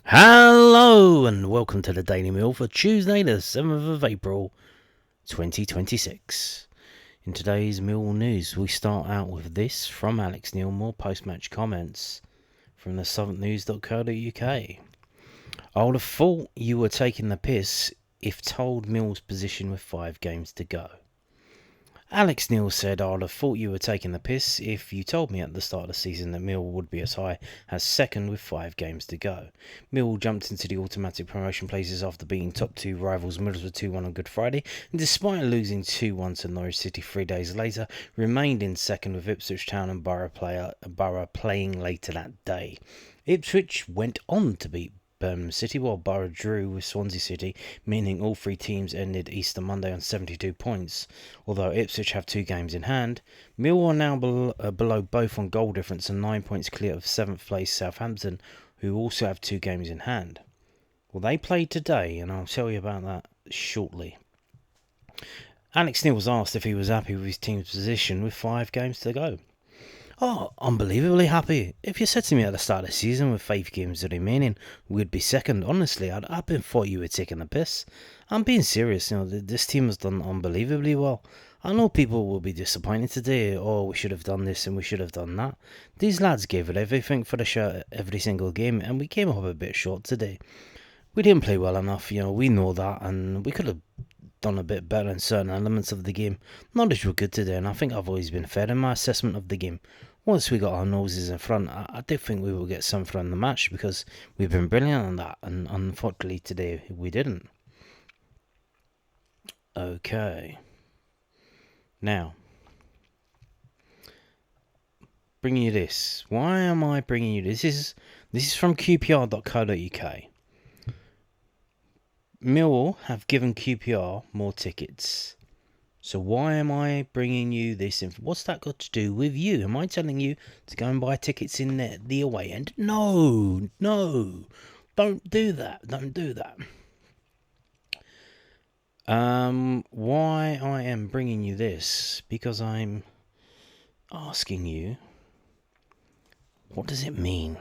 Hello and welcome to the Daily Meal for Tuesday the 7th of April 2026. In today's Millwall news we start out with this from Alex Neil, more post-match comments from the southernnews.co.uk. I would have thought you were taking the piss if told Mill's position with 5 games to go. Alex Neil said, I would have thought you were taking the piss if you told me at the start of the season that Millwall would be as high as second with 5 games to go. Millwall jumped into the automatic promotion places after beating top 2 rivals Middlesbrough 2-1 on Good Friday, and despite losing 2-1 to Norwich City 3 days later, remained in second with Ipswich Town and Borough playing later that day. Ipswich went on to beat Birmingham City, while Borough drew with Swansea City, meaning all 3 teams ended Easter Monday on 72 points. Although Ipswich have 2 games in hand, Millwall are now below both on goal difference and 9 points clear of 7th place Southampton, who also have 2 games in hand. Well, they played today, and I'll tell you about that shortly. Alex Neil was asked if he was happy with his team's position with 5 games to go. Oh, unbelievably happy. If you said to me at the start of the season with 5 games remaining, we'd be second, honestly, I'd been thought you were taking the piss. I'm being serious, this team has done unbelievably well. I know people will be disappointed today, we should have done this and we should have done that. These lads gave it everything for the shirt every single game, and we came up a bit short today. We didn't play well enough, we know that, and we could have done a bit better in certain elements of the game. Norwich were good today, and I think I've always been fair in my assessment of the game. Once we got our noses in front, I did think we would get something from the match because we've been brilliant on that, and unfortunately today we didn't. Okay. Now, bringing you this. Why am I bringing you this? This is from QPR.co.uk. Millwall have given QPR more tickets. So why am I bringing you this info? What's that got to do with you? Am I telling you to go and buy tickets in the away end? No. Don't do that. Why I am bringing you this? Because I'm asking you, what does it mean?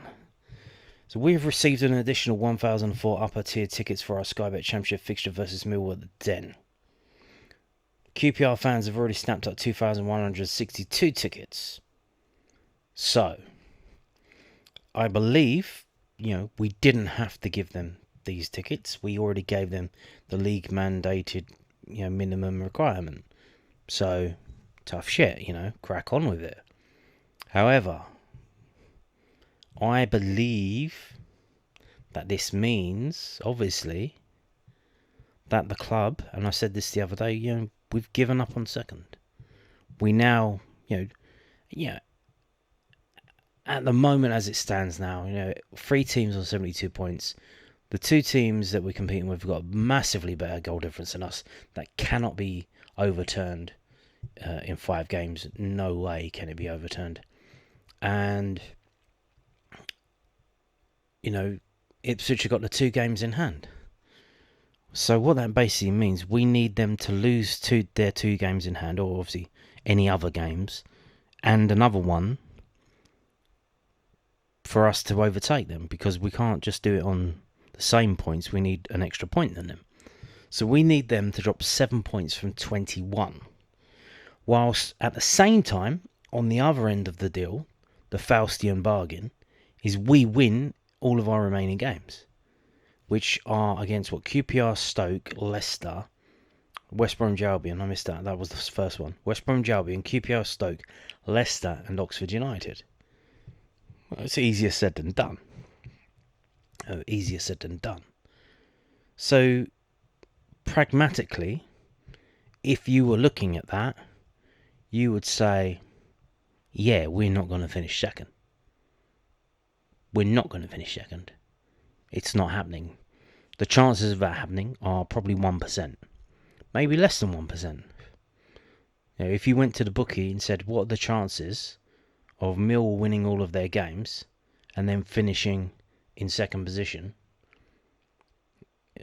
So we've received an additional 1,004 upper tier tickets for our Sky Bet Championship fixture versus Millwall at the Den. QPR fans have already snapped up 2,162 tickets. So, I believe, we didn't have to give them these tickets. We already gave them the league mandated, minimum requirement. So, tough shit, crack on with it. However, I believe that this means, obviously, that the club, and I said this the other day, we've given up on second. We now, at the moment as it stands now, 3 teams on 72 points. The 2 teams that we're competing with have got a massively better goal difference than us. That cannot be overturned in 5 games. No way can it be overturned. And, Ipswich have got the 2 games in hand. So what that basically means, we need them to lose their 2 games in hand, or obviously any other games, and another one for us to overtake them, because we can't just do it on the same points. We need an extra point than them. So we need them to drop 7 points from 21. Whilst at the same time, on the other end of the deal, the Faustian bargain, is we win all of our remaining games, which are against QPR, Stoke, Leicester, West Bromwich Albion. I missed that. That was the first one. West Bromwich Albion, QPR, Stoke, Leicester, and Oxford United. Well, it's easier said than done. So, pragmatically, if you were looking at that, you would say, yeah, we're not going to finish second. It's not happening. The chances of that happening are probably 1%. Maybe less than 1%. If you went to the bookie and said, what are the chances of Millwall winning all of their games and then finishing in second position,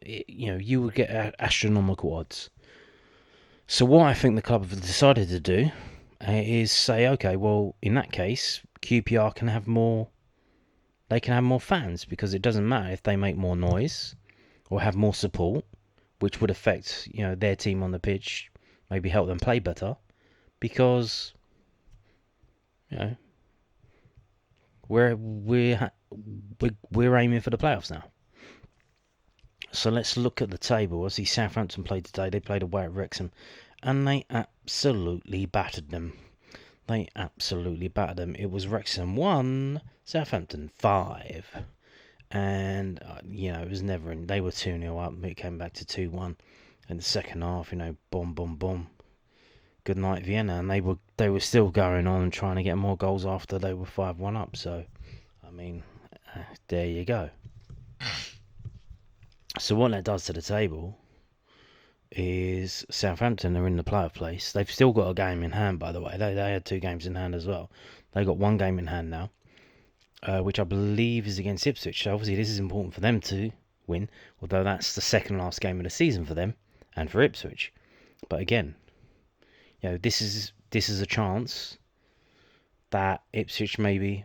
you would get astronomical odds. So what I think the club have decided to do is say, okay, well, in that case, QPR can have more they can have more fans, because it doesn't matter if they make more noise or have more support, which would affect, their team on the pitch, maybe help them play better, because, we're aiming for the playoffs now. So let's look at the table. As Southampton played today, they played away at Wrexham, and they absolutely battered them. It was Wrexham 1, Southampton 5. And, it was never in. They were 2-0 up, but it came back to 2-1 in the second half. Boom, boom, boom. Good night, Vienna. And they were still going on and trying to get more goals after they were 5-1 up. So, there you go. So what that does to the table is Southampton are in the playoff place. They've still got a game in hand, by the way. They had 2 games in hand as well. They got 1 game in hand now, which I believe is against Ipswich. So obviously this is important for them to win, although that's the second last game of the season for them and for Ipswich. But again, this is a chance that Ipswich may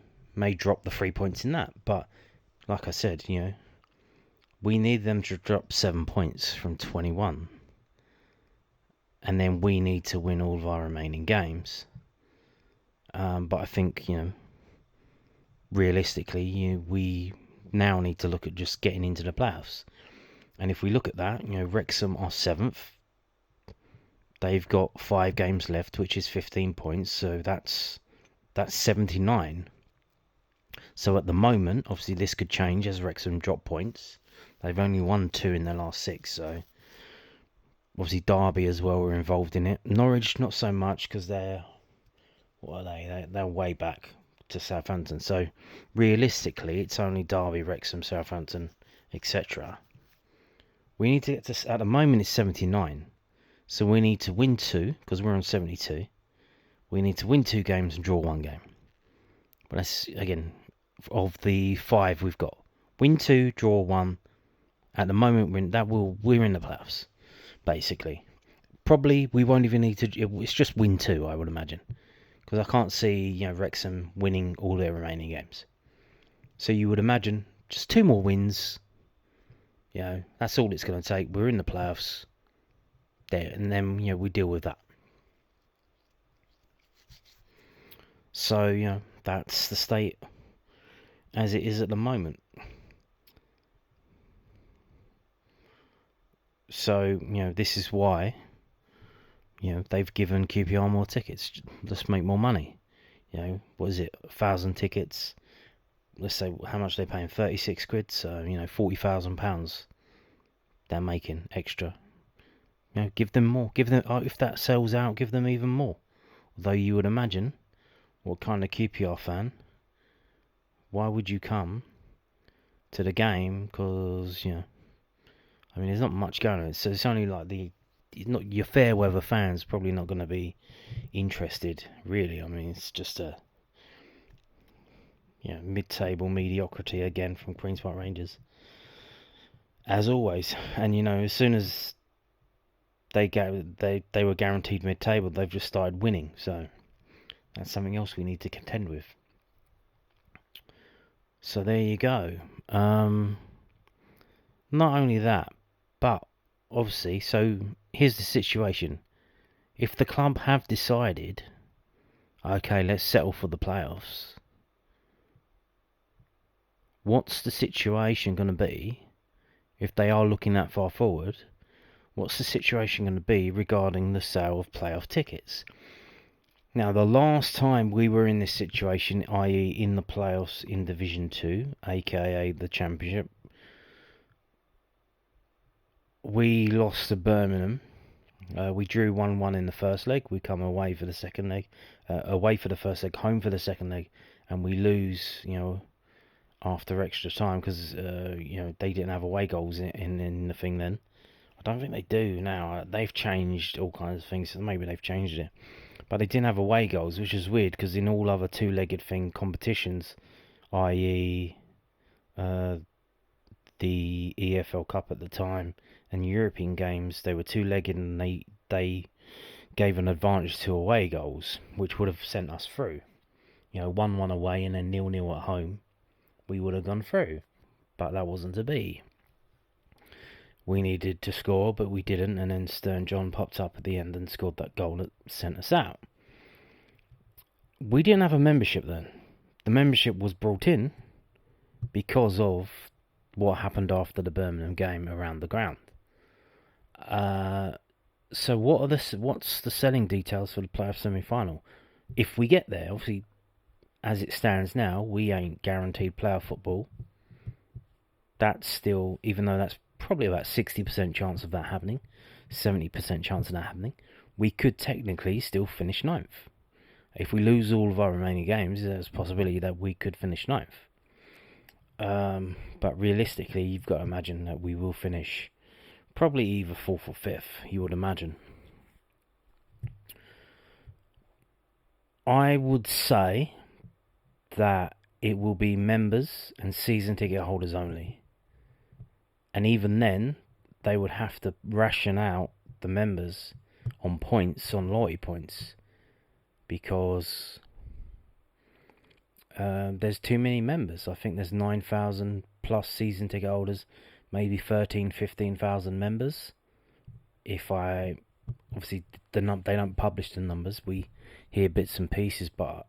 drop the 3 points in that. But like I said, we need them to drop 7 points from 21. And then we need to win all of our remaining games. But I think, realistically, we now need to look at just getting into the playoffs. And if we look at that, Wrexham are 7th. They've got 5 games left, which is 15 points. So that's 79. So at the moment, obviously this could change as Wrexham drop points. They've only won 2 in their last 6, so obviously Derby as well were involved in it. Norwich not so much, because they're way back to Southampton. So realistically, it's only Derby, Wrexham, Southampton, etc. We need to get to, at the moment it's 79, so we need to win 2, because we're on 72. We need to win 2 games and draw 1 game. But that's, again, of the 5 we've got, win 2, draw 1. At the moment, we're in the playoffs, basically. Probably we won't even need to. It's just win 2, I would imagine, because I can't see Wrexham winning all their remaining games. So you would imagine just 2 more wins. That's all it's going to take. We're in the playoffs there, and then we deal with that. So that's the state as it is at the moment. So, this is why, they've given QPR more tickets. Just make more money. What is it? 1,000 tickets. Let's say how much they're paying, 36 quid. So, £40,000 they're making extra. Give them more. Give them, if that sells out, give them even more. Although you would imagine, what kind of QPR fan, why would you come to the game? Because, there's not much going on. So it's only like not your fair weather fans probably not going to be interested, really. It's just a mid-table mediocrity again from Queen's Park Rangers, as always. And as soon as they were guaranteed mid-table, they've just started winning. So that's something else we need to contend with. So there you go. Not only that, but obviously, so here's the situation. If the club have decided, okay, let's settle for the playoffs, what's the situation going to be if they are looking that far forward? What's the situation going to be regarding the sale of playoff tickets? Now, the last time we were in this situation, i.e. in the playoffs in Division 2, aka the Championship, we lost to Birmingham. We drew 1-1 in the first leg. We come away for the second leg, away for the first leg, home for the second leg, and we lose, after extra time, because they didn't have away goals in the thing then. I don't think they do now. They've changed all kinds of things, so maybe they've changed it. But they didn't have away goals, which is weird, because in all other two-legged competitions, i.e. the EFL Cup at the time, and European games, they were two-legged, and they gave an advantage to away goals, which would have sent us through. 1-1 away and then 0-0 at home. we would have gone through. But that wasn't to be. We needed to score, but we didn't, and then Stern John popped up at the end and scored that goal that sent us out. We didn't have a membership then. The membership was brought in because of what happened after the Birmingham game around the ground. So what's the selling details for the playoff semi-final? If we get there, obviously, as it stands now, we ain't guaranteed playoff football. That's still, even though that's probably about 60% chance of that happening, 70% chance of that happening, we could technically still finish 9th. If we lose all of our remaining games, there's a possibility that we could finish 9th. But realistically, you've got to imagine that we will finish probably either 4th or 5th, you would imagine. I would say that it will be members and season ticket holders only. And even then, they would have to ration out the members on points, on loyalty points, because there's too many members. I think there's 9,000 plus season ticket holders, maybe 13,000, 15,000 members. Obviously, they don't publish the numbers. We hear bits and pieces, but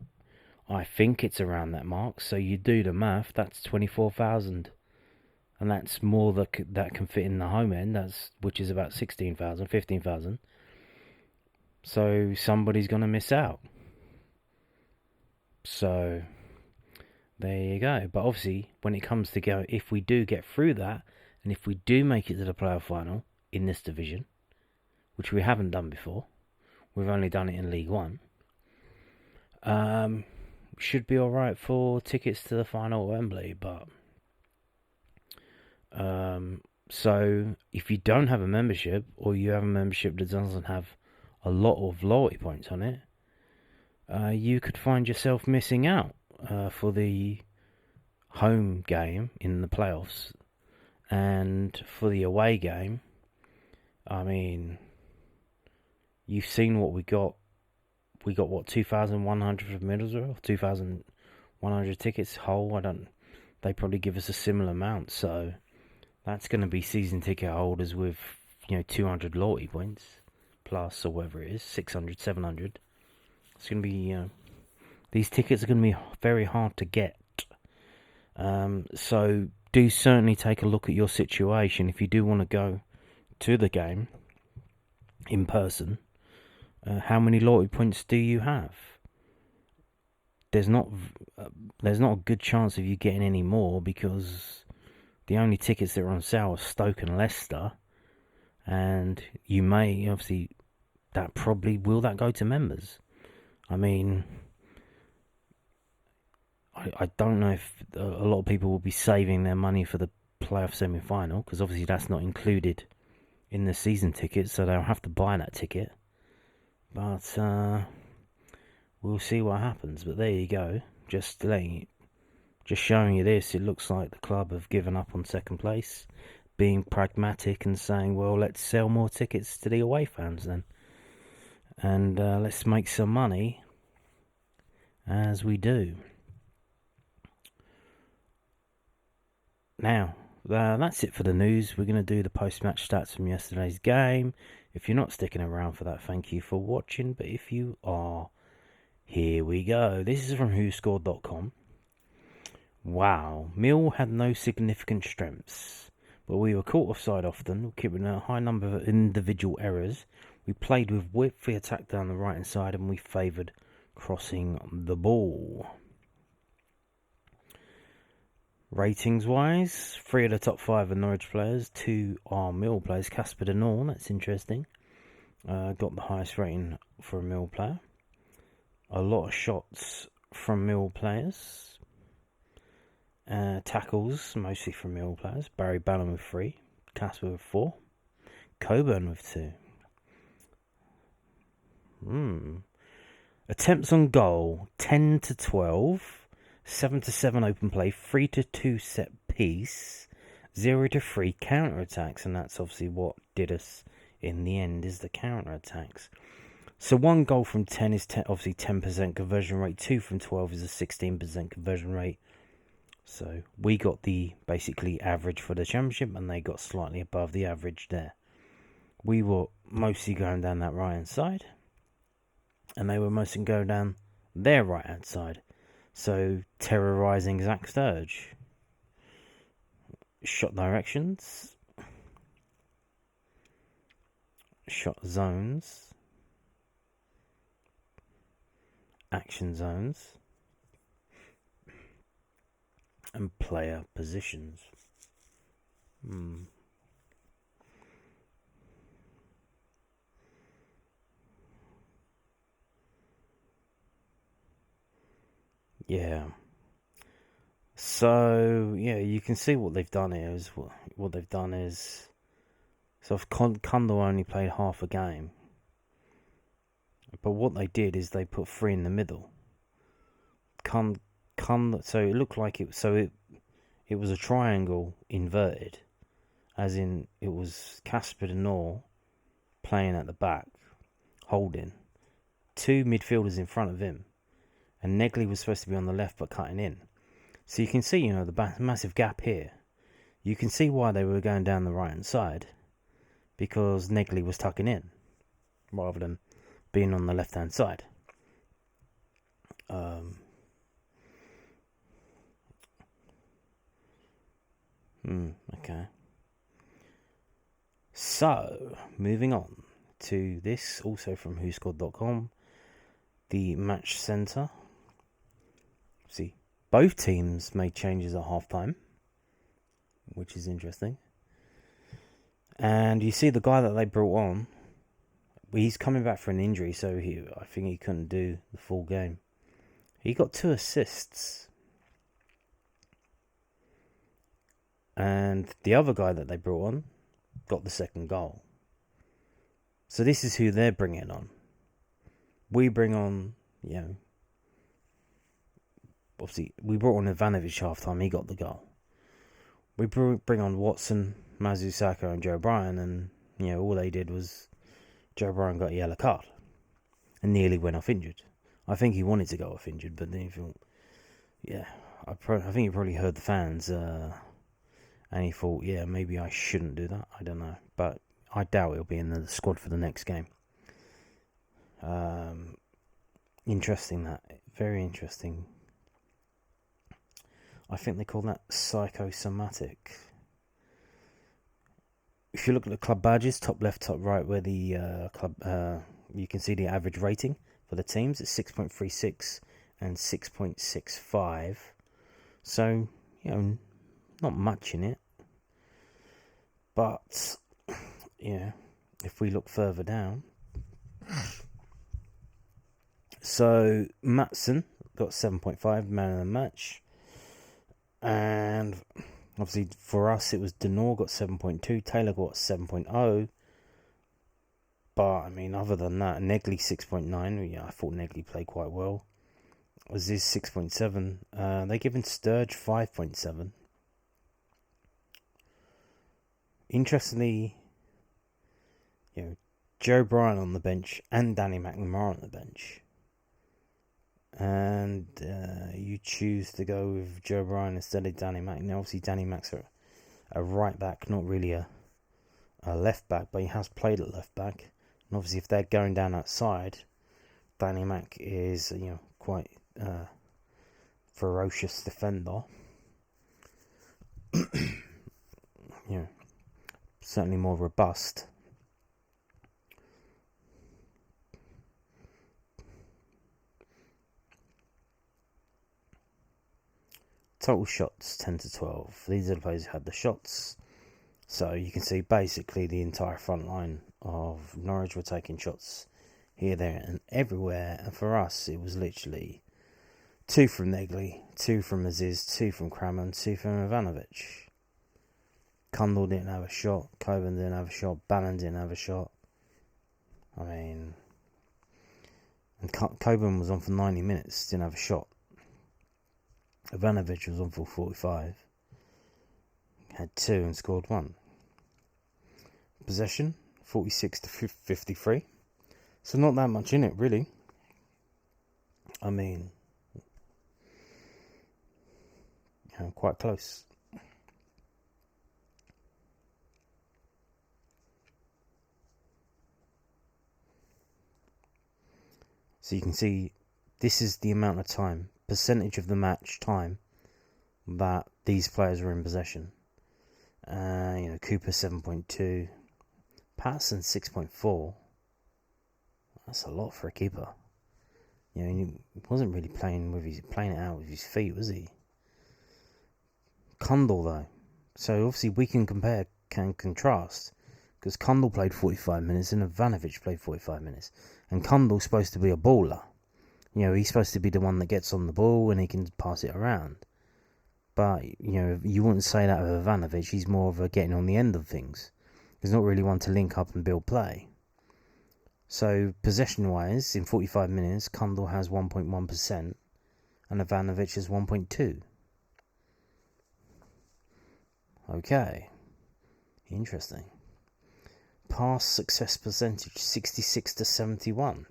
I think it's around that mark. So you do the math, that's 24,000. And that's more that can fit in the home end, which is about 16,000, 15,000. So somebody's going to miss out. So there you go. But obviously, when it comes to go, if we do get through that, and if we do make it to the playoff final in this division, which we haven't done before, we've only done it in League One, should be alright for tickets to the final at Wembley, but so if you don't have a membership, or you have a membership that doesn't have a lot of loyalty points on it, you could find yourself missing out for the home game in the playoffs, and for the away game. I mean, you've seen what we got. We got what, 2,100 for Middlesbrough, 2,100 tickets whole. They probably give us a similar amount, so that's going to be season ticket holders with 200 loyalty points plus, or whatever it is, 600, 700. It's going to be these tickets are going to be very hard to get. So do certainly take a look at your situation if you do want to go to the game in person. How many loyalty points do you have? There's not a good chance of you getting any more, because the only tickets that are on sale are Stoke and Leicester, and you may, obviously, will that go to members? I mean, I don't know if a lot of people will be saving their money for the playoff semi-final, because obviously that's not included in the season ticket, so they'll have to buy that ticket. But we'll see what happens. But there you go. Just showing you this. It looks like the club have given up on second place, being pragmatic and saying, well, let's sell more tickets to the away fans then, and let's make some money as we do. Now, that's it for the news. We're going to do the post-match stats from yesterday's game. If you're not sticking around for that, thank you for watching. But if you are, here we go. This is from WhoScored.com. Wow, Mill had no significant strengths, but we were caught offside often, keeping a high number of individual errors. We played with width, we attacked down the right-hand side, and we favoured crossing the ball. Ratings-wise, 3 of the top 5 are Norwich players, 2 are Mill players. Casper De Norn, that's interesting. Got the highest rating for a Mill player. A lot of shots from Mill players. Tackles, mostly from Mill players. Barry Ballon with 3. Casper with 4. Coburn with 2. Attempts on goal, 10 to 12. 7 to 7 open play, 3 to 2 set piece, 0 to 3 counter attacks, and that's obviously what did us in the end, is the counter attacks. So 1 goal from 10 is obviously 10% conversion rate, 2 from 12 is a 16% conversion rate. So we got the basically average for the championship, and they got slightly above the average there. We were mostly going down that right hand side, and they were mostly going down their right hand side. So terrorising Zach Sturge. Shot directions, shot zones, action zones, and player positions. Yeah. So yeah, you can see what they've done here. What they've done is, so if Kundal only played half a game, but what they did is they put 3 in the middle. So it looked like it was a triangle inverted, as in it was Casper de Nor playing at the back, holding 2 midfielders in front of him, and Negley was supposed to be on the left but cutting in. So you can see, the massive gap here. You can see why they were going down the right hand side, because Negley was tucking in rather than being on the left hand side. Okay. So, moving on to this, also from whoscored.com, the match centre. See, both teams made changes at half time, which is interesting. And you see the guy that they brought on, he's coming back for an injury, so I think he couldn't do the full game. He got 2 assists. And the other guy that they brought on got the second goal. So this is who they're bringing on. We bring on, obviously we brought on Ivanovic half time, he got the goal. We bring on Watson, Mazusaka and Joe Bryan, and all they did was Joe Bryan got a yellow card and nearly went off injured. I think he wanted to go off injured, but then he thought, I think he probably heard the fans, and he thought, maybe I shouldn't do that. I don't know, but I doubt he'll be in the squad for the next game. Interesting, that. Very interesting. I think they call that psychosomatic. If you look at the club badges, top left, top right, where the club, you can see the average rating for the teams. It's 6.36 and 6.65. So, not much in it. But, if we look further down. So, Matson got 7.5, man of the match. And obviously for us it was Denor got 7.2, Taylor got 7.0. But, other than that, Negley 6.9. I thought Negley played quite well. Aziz 6.7. They given Sturge 5.7. Interestingly, Joe Bryan on the bench and Danny McNamara on the bench. And you choose to go with Joe Bryan instead of Danny Mac. Now, obviously, Danny Mac's a right back, not really a left back, but he has played at left back. And obviously, if they're going down outside, Danny Mac is quite ferocious defender. Certainly more robust. Total shots 10 to 12. These are the players who had the shots. So you can see basically the entire front line of Norwich were taking shots here, there, and everywhere. And for us, it was literally 2 from Negley, 2 from Aziz, 2 from Crammon, 2 from Ivanovic. Kundal didn't have a shot. Coburn didn't have a shot. Bannon didn't have a shot. And Coburn was on for 90 minutes, didn't have a shot. Ivanovic was on for 45. Had 2 and scored 1. Possession, 46 to 53. So not that much in it, really. quite close. So you can see this is the amount of time, percentage of the match time that these players were in possession. Cooper 7.2, Patterson 6.4. That's a lot for a keeper. He wasn't really playing it out with his feet, was he? Cundall though, so obviously we can contrast, because Cundall played 45 minutes and Ivanovic played 45 minutes, and Cundall's supposed to be a baller. He's supposed to be the one that gets on the ball and he can pass it around. But, you wouldn't say that of Ivanovic. He's more of a getting on the end of things. He's not really one to link up and build play. So, possession-wise, in 45 minutes, Cundall has 1.1% and Ivanovic has 1.2%. Okay. Interesting. Pass success percentage, 66 to 71.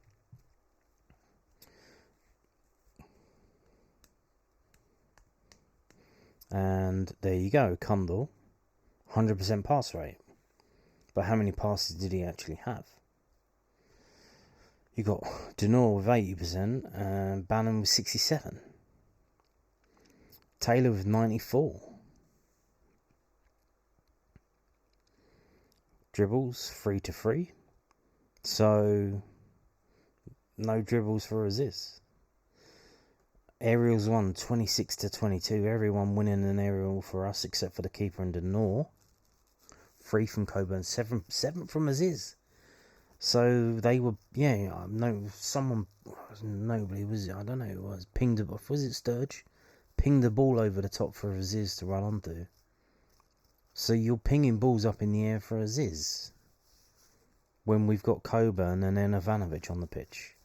And there you go, Cundall, 100% pass rate. But how many passes did he actually have? You got Denor with 80% and Bannon with 67. Taylor with 94. Dribbles 3 to 3. So no dribbles for Aziz. Aerials won 26 to 22. Everyone winning an aerial for us except for the keeper and Denor. 3 from Coburn, 7 from Aziz. So they were, nobody was it? I don't know who it was. Pinged it off. Was it Sturge? Pinged the ball over the top for Aziz to run onto. So you're pinging balls up in the air for Aziz when we've got Coburn and then Ivanovic on the pitch.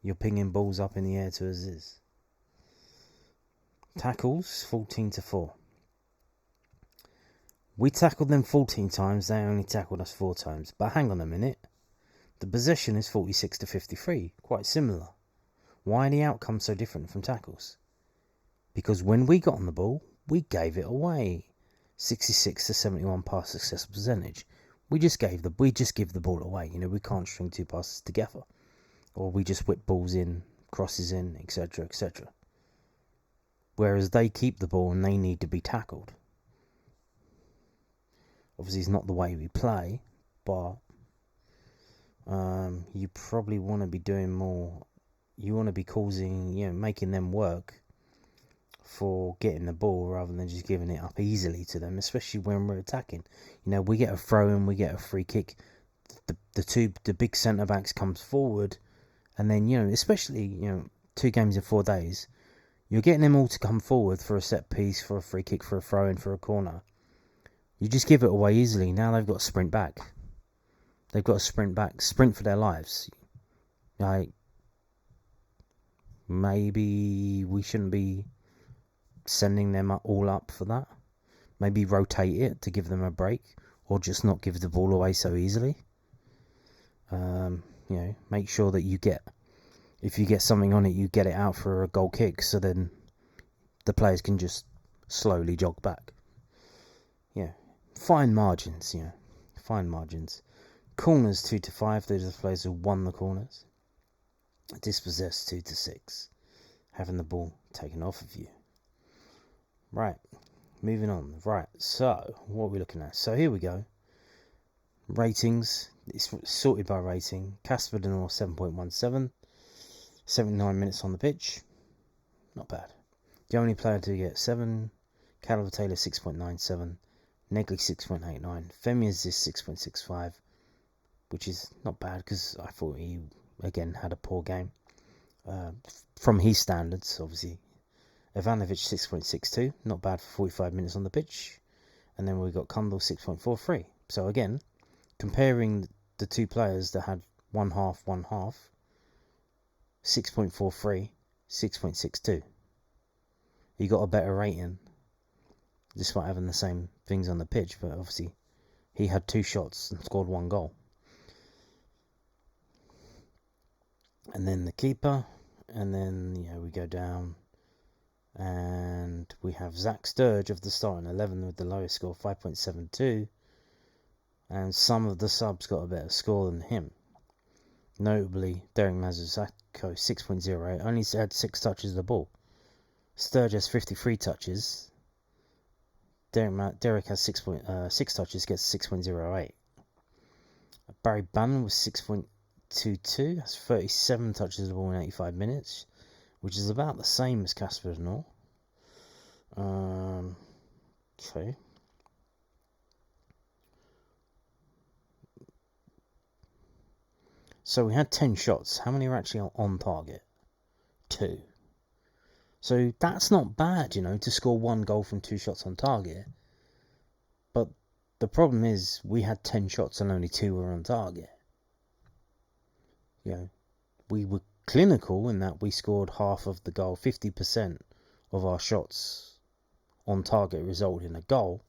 You're pinging balls up in the air to Aziz. Tackles 14 to 4. We tackled them 14 times, they only tackled us 4 times. But hang on a minute. The possession is 46 to 53, quite similar. Why are the outcomes so different from tackles? Because when we got on the ball, we gave it away. 66 to 71 pass success percentage. We just give the ball away. We can't string 2 passes together. Or we just whip balls in, crosses in, etc, etc. Whereas they keep the ball and they need to be tackled. Obviously, it's not the way we play, but you probably want to be doing more. You want to be causing, making them work for getting the ball rather than just giving it up easily to them, especially when we're attacking. We get a throw in, we get a free kick. The big centre backs comes forward, and then especially 2 games in 4 days, you're getting them all to come forward for a set piece, for a free kick, for a throw in, for a corner. You just give it away easily. Now they've got to sprint back. They've got to sprint for their lives. Maybe we shouldn't be sending them all up for that. Maybe rotate it to give them a break, or just not give the ball away so easily. Make sure that if you get something on it, you get it out for a goal kick, so then the players can just slowly jog back. Fine margins, fine margins. Corners 2 to 5, those are the players who won the corners. Dispossessed 2 to 6, having the ball taken off of you. Right, moving on. Right, so what are we looking at? So here we go. Ratings, it's sorted by rating. Casper Denor 7.17, 79 minutes on the pitch. Not bad. The only player to get 7, Calvert Taylor 6.97, Negley 6.89, Femi Aziz 6.65, which is not bad because I thought he again had a poor game from his standards, obviously. Ivanovic 6.62, not bad for 45 minutes on the pitch. And then we've got Cundall 6.43. So again, comparing the 2 players that had one half, 6.43, 6.62. He got a better rating despite having the same things on the pitch, but obviously he had 2 shots and scored 1 goal. And then the keeper, and then we go down and we have Zach Sturge of the starting 11 with the lowest score, 5.72. And some of the subs got a better score than him. Notably, Derek Mazuzako, 6.08, only had 6 touches of the ball. Sturge has 53 touches. Derek has 6 touches, gets 6.08. Barry Bannon was 6.22, that's 37 touches of the ball in 85 minutes, which is about the same as Casper Nor. Okay. So we had 10 shots. How many are actually on target? 2. So that's not bad, to score 1 goal from 2 shots on target. But the problem is we had 10 shots and only 2 were on target. We were clinical in that we scored half of the goal. 50% of our shots on target resulted in a goal.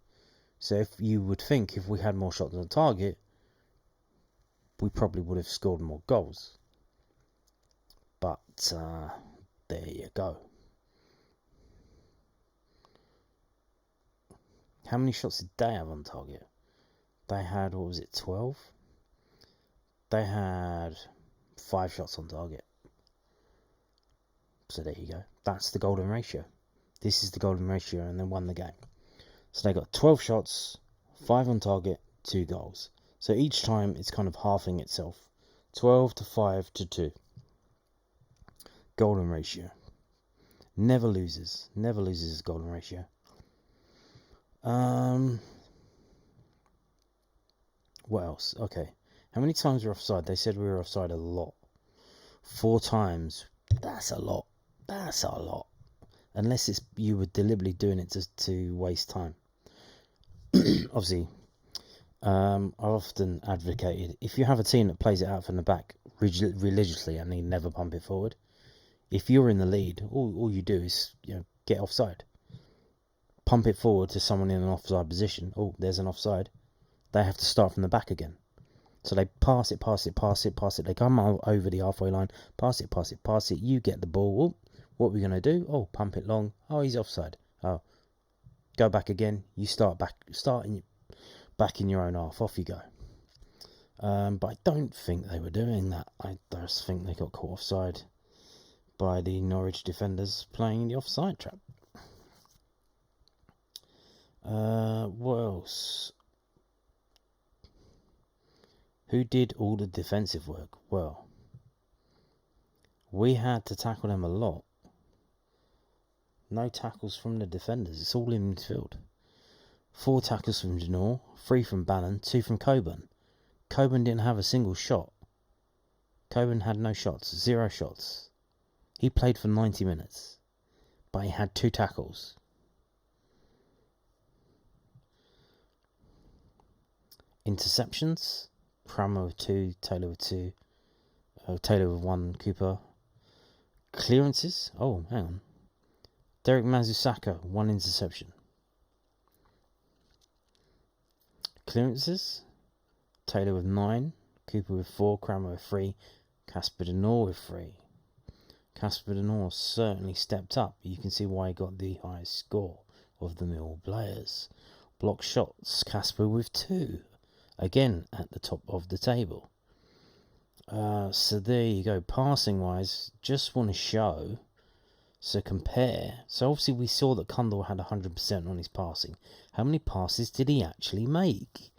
So if you would think if we had more shots on target, we probably would have scored more goals. But there you go. How many shots did they have on target? They had, 12? They had 5 shots on target. So there you go. That's the golden ratio. This is the golden ratio, and they won the game. So they got 12 shots, 5 on target, 2 goals. So each time it's kind of halving itself. 12 to 5 to 2. Golden ratio. Never loses. Never loses his golden ratio. What else? Okay. How many times we're offside? They said we were offside a lot. 4 times. That's a lot. That's a lot. Unless it's you were deliberately doing it to waste time. Obviously, I've often advocated, if you have a team that plays it out from the back religiously and they never pump it forward, if you're in the lead, all you do is get offside. Pump it forward to someone in an offside position. Oh, there's an offside. They have to start from the back again. So they pass it. They come over the halfway line. Pass it. You get the ball. Oh, what are we going to do? Oh, pump it long. Oh, he's offside. Oh, go back again. You start back in your own half. Off you go. But I don't think they were doing that. I just think they got caught offside by the Norwich defenders playing the offside trap. What else? Who did all the defensive work? Well, we had to tackle them a lot. No tackles from the defenders. It's all in midfield. 4 tackles from Janor, 3 from Bannon, 2 from Coburn. Coburn didn't have a single shot. Coburn had no shots, 0 shots. He played for 90 minutes, but he had 2 tackles. Interceptions, Crammer with 2, Taylor with 2, Taylor with 1, Cooper. Clearances, oh, hang on. Derek Mazuzako, 1 interception. Clearances, Taylor with 9, Cooper with 4, Crammer with 3, Casper Denor with 3. Casper Denor certainly stepped up. You can see why he got the highest score of the Millwall players. Block shots, Casper with 2. Again, at the top of the table. So there you go. Passing wise, just want to show. So compare. So obviously we saw that Kundal had 100% on his passing. How many passes did he actually make?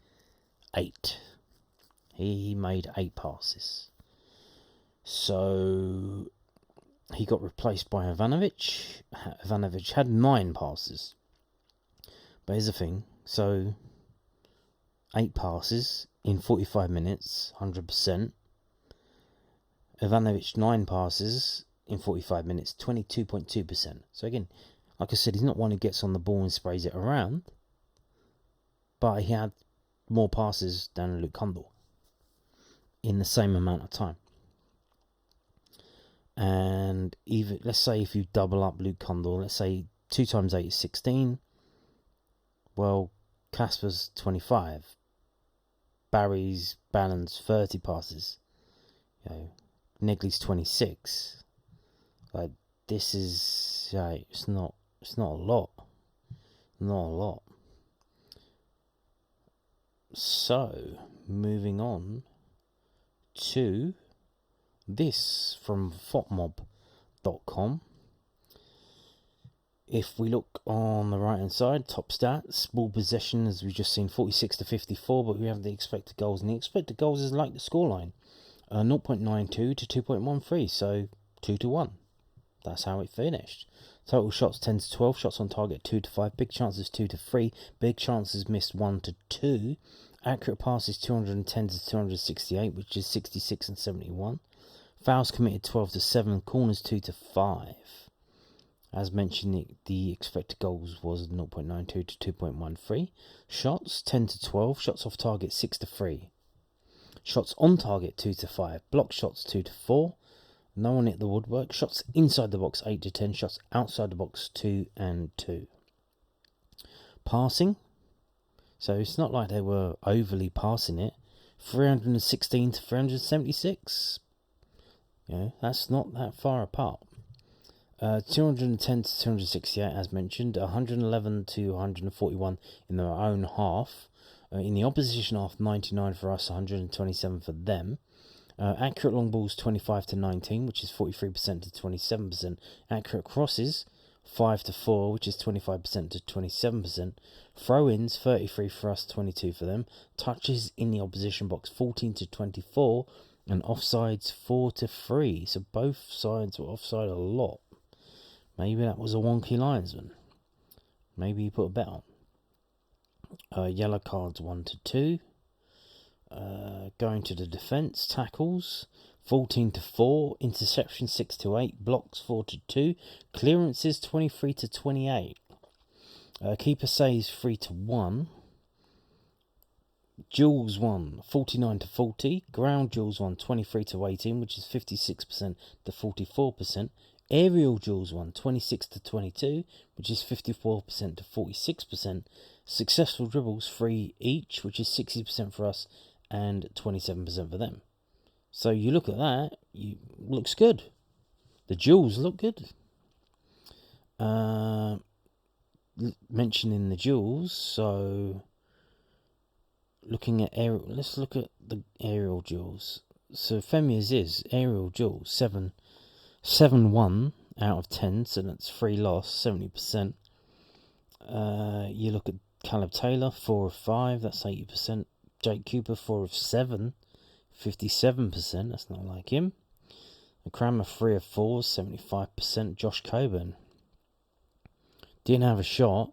8. He made 8 passes. So he got replaced by Ivanovic. Ivanovic had 9 passes. But here's the thing. So 8 passes in 45 minutes, 100%. Ivanovic 9 passes in 45 minutes, 22.2%. So again, like I said, he's not one who gets on the ball and sprays it around, but he had more passes than Luke Kundal in the same amount of time. And even, let's say if you double up Luke Kundal, let's say 2 times 8 is 16. Well, Casper's 25. Bannon's 30 passes. Negley's 26. Like, this is, it's not a lot. Not a lot. So, moving on to this from fotmob.com. If we look on the right hand side, top stats, ball possession, as we've just seen, 46 to 54, but we have the expected goals, and the expected goals is like the scoreline, 0.92 to 2.13, so 2 to 1. That's how it finished. Total shots 10 to 12, shots on target 2 to 5, big chances 2 to 3, big chances missed 1 to 2, accurate passes 210 to 268, which is 66 and 71, fouls committed 12 to 7, corners 2 to 5. As mentioned, the expected goals was 0.92 to 2.13. Shots 10 to 12, shots off target 6 to 3. Shots on target 2 to 5, block shots 2 to 4. No one hit the woodwork. Shots inside the box 8 to 10, shots outside the box 2 and 2. Passing, so it's not like they were overly passing it. 316 to 376. That's not that far apart. 210 to 268 as mentioned, 111 to 141 in their own half. In the opposition half, 99 for us, 127 for them. Accurate long balls 25 to 19, which is 43% to 27%. Accurate crosses 5 to 4, which is 25% to 27%. Throw-ins 33 for us, 22 for them. Touches in the opposition box 14 to 24, and offsides 4 to 3. So both sides were offside a lot. Maybe that was a wonky linesman. Maybe he put a bet on. Yellow cards 1 to 2. Going to the defence, tackles 14 to 4, interception 6 to 8, blocks 4 to 2, clearances 23 to 28. Keeper saves 3 to 1. Duels 1, 49 to 40. Ground duels 1, 23 to 18, which is 56% to 44%. Aerial duels 1, 26 to 22, which is 54% to 46%. Successful dribbles 3 each, which is 60% for us and 27% for them. So you look at that, looks good. The duels look good. Mentioning the duels, so looking at aerial, let's look at the aerial duels. So Femia's is aerial duels 7-1 out of 10, so that's 3 loss, 70%. You look at Caleb Taylor, 4 of 5, that's 80%. Jake Cooper, 4 of 7, 57%, that's not like him. Crammer, 3 of 4, 75%. Josh Coburn didn't have a shot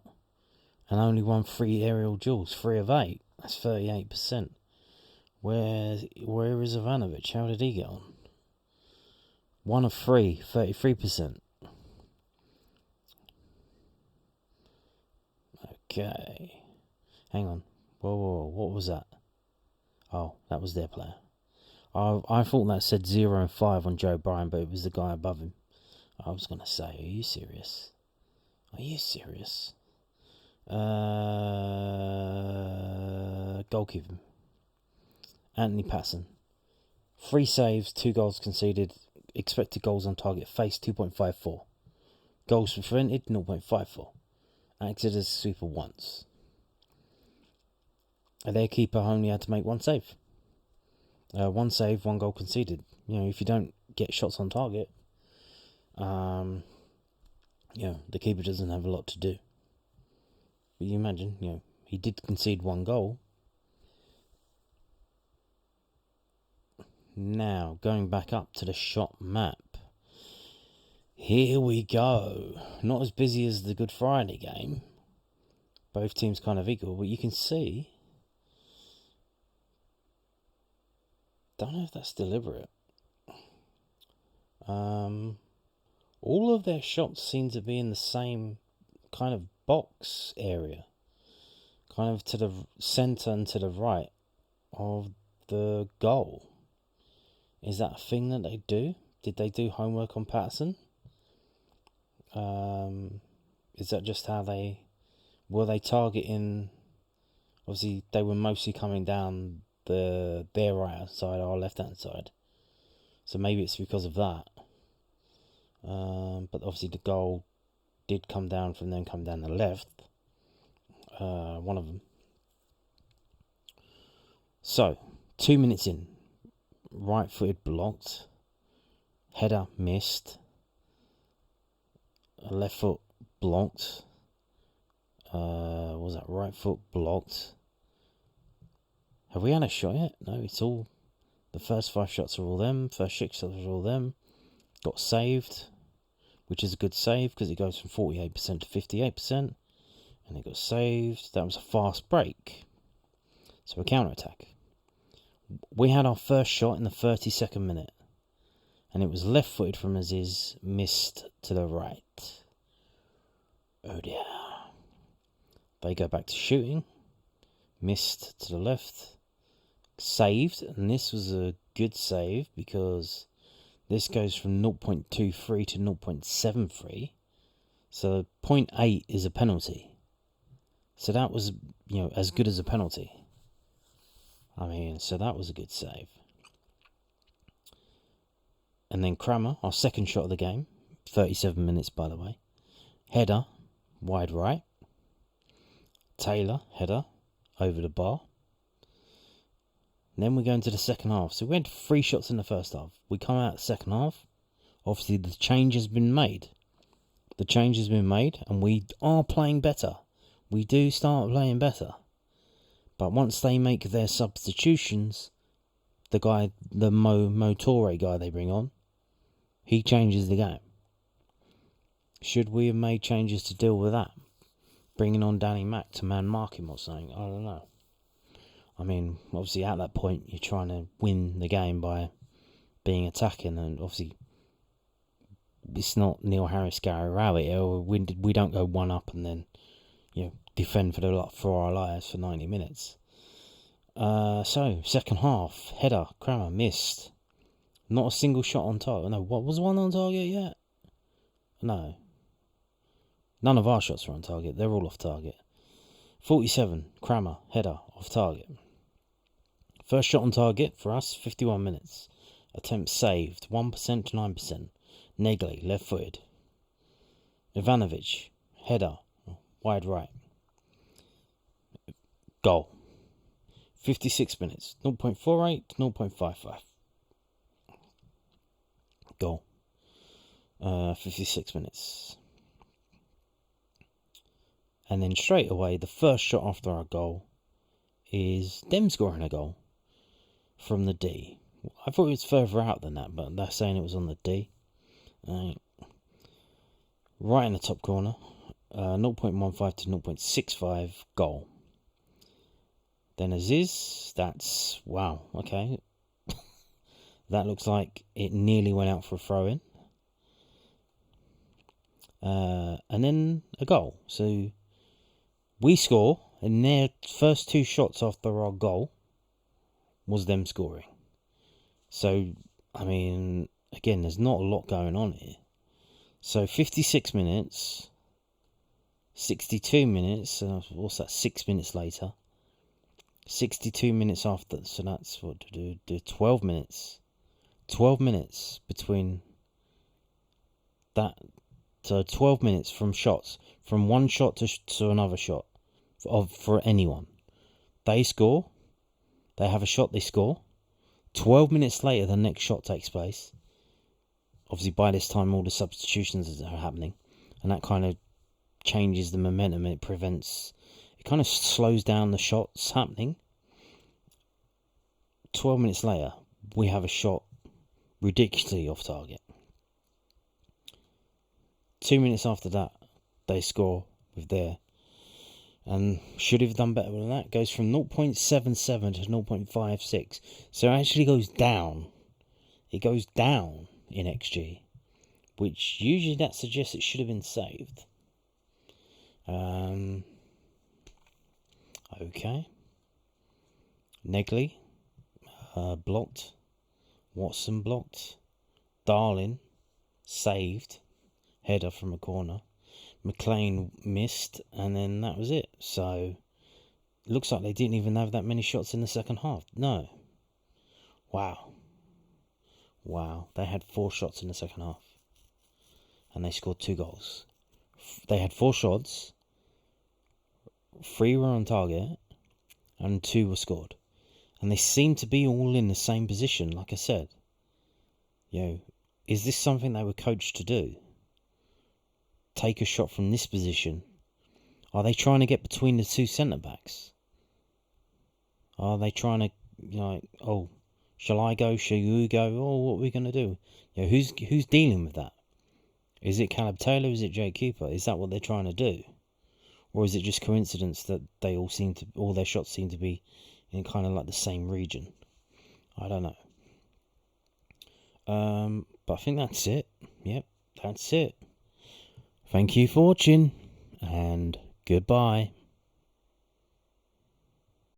and only won 3 aerial duels, 3 of 8, that's 38%. Where is Ivanovic? How did he get on? 1 of 3, 33%. Okay. Hang on. Whoa, what was that? Oh, that was their player. I thought that said 0 and 5 on Joe Bryan, but it was the guy above him. I was going to say, are you serious? Are you serious? Goalkeeper. Anthony Patson. 3 saves, 2 goals conceded. Expected goals on target faced 2.54. Goals prevented 0.54. Acted as a sweeper once. Their keeper only had to make 1 save. 1 save, 1 goal conceded. If you don't get shots on target, the keeper doesn't have a lot to do. But you imagine, he did concede 1 goal. Now, going back up to the shot map. Here we go. Not as busy as the Good Friday game. Both teams kind of equal, but you can see. Don't know if that's deliberate. All of their shots seem to be in the same kind of box area. Kind of to the centre and to the right of the goal. Is that a thing that they do? Did they do homework on Patterson? Is that just how were they targeting? Obviously, they were mostly coming down their right hand side, our left hand side. So maybe it's because of that. But obviously, the goal did come down from them, come down the left. one of them. So, 2 minutes in, right-footed blocked, header missed, left foot blocked. What was that? Right foot blocked. Have we had a shot yet? No, it's all... The first 5 shots are all them. First 6 shots are all them. Got saved, which is a good save because it goes from 48% to 58%. And it got saved. That was a fast break. So a counter-attack. We had our first shot in the 32nd minute. And it was left-footed from Aziz, missed to the right. Oh dear. They go back to shooting. Missed to the left. Saved. And this was a good save because this goes from 0.23 to 0.73. So 0.8 is a penalty. So that was, as good as a penalty. So that was a good save. And then Kramer, our second shot of the game, 37 minutes by the way. Header, wide right. Taylor, header, over the bar. And then we go into the second half. So we had 3 shots in the first half. We come out the second half. Obviously the change has been made. The change has been made and we are playing better. We do start playing better. But once they make their substitutions, the Motore guy they bring on, he changes the game. Should we have made changes to deal with that? Bringing on Danny Mack to man mark him or something? I don't know. Obviously at that point, you're trying to win the game by being attacking. And obviously, it's not Neil Harris, Gary Rowett. We don't go one up and then defend for our lives for 90 minutes. So, second half, header, Kramer missed. Not a single shot on target. No, what was one on target yet? No. None of our shots were on target. They're all off target. 47, Kramer, header, off target. First shot on target for us, 51 minutes. Attempt saved, 1% to 9%. Negley, left-footed. Ivanovic, header, wide right. Goal. 56 minutes, 0.48 to 0.55. Goal. 56 minutes. And then straight away, the first shot after our goal is them scoring a goal from the D. I thought it was further out than that, but they're saying it was on the D. Right in the top corner, 0.15 to 0.65 goal. Then Aziz, that's, wow, okay. That looks like it nearly went out for a throw-in. And then a goal. So we score, and their first 2 shots after our goal was them scoring. So, again, there's not a lot going on here. So 56 minutes, 62 minutes, what's that, 6 minutes later. 62 minutes after, so that's 12 minutes. 12 minutes between that. So 12 minutes from shots, from one shot to another shot for anyone. They score, they have a shot, they score. 12 minutes later, the next shot takes place. Obviously, by this time, all the substitutions are happening, and that kind of changes the momentum. It kind of slows down the shots happening. 12 minutes later, we have a shot ridiculously off target. 2 minutes after that, they score with their... And should have done better than that. Goes from 0.77 to 0.56. So it actually goes down. It goes down in XG. Which usually that suggests it should have been saved. Okay. Negley blocked. Watson blocked. Darling saved. Header from a corner. McLean missed, and then that was it. So, looks like they didn't even have that many shots in the second half. No. Wow. They had 4 shots in the second half. And they scored 2 goals. They had 4 shots. 3 were on target and 2 were scored. And they seem to be all in the same position, like I said. Is this something they were coached to do? Take a shot from this position? Are they trying to get between the 2 centre-backs? Are they trying to, shall I go? Shall you go? What are we going to do? Who's dealing with that? Is it Caleb Taylor? Is it Jake Cooper? Is that what they're trying to do? Or is it just coincidence that they all their shots seem to be in kind of like the same region? I don't know. But I think that's it. Yep, that's it. Thank you for watching, and goodbye.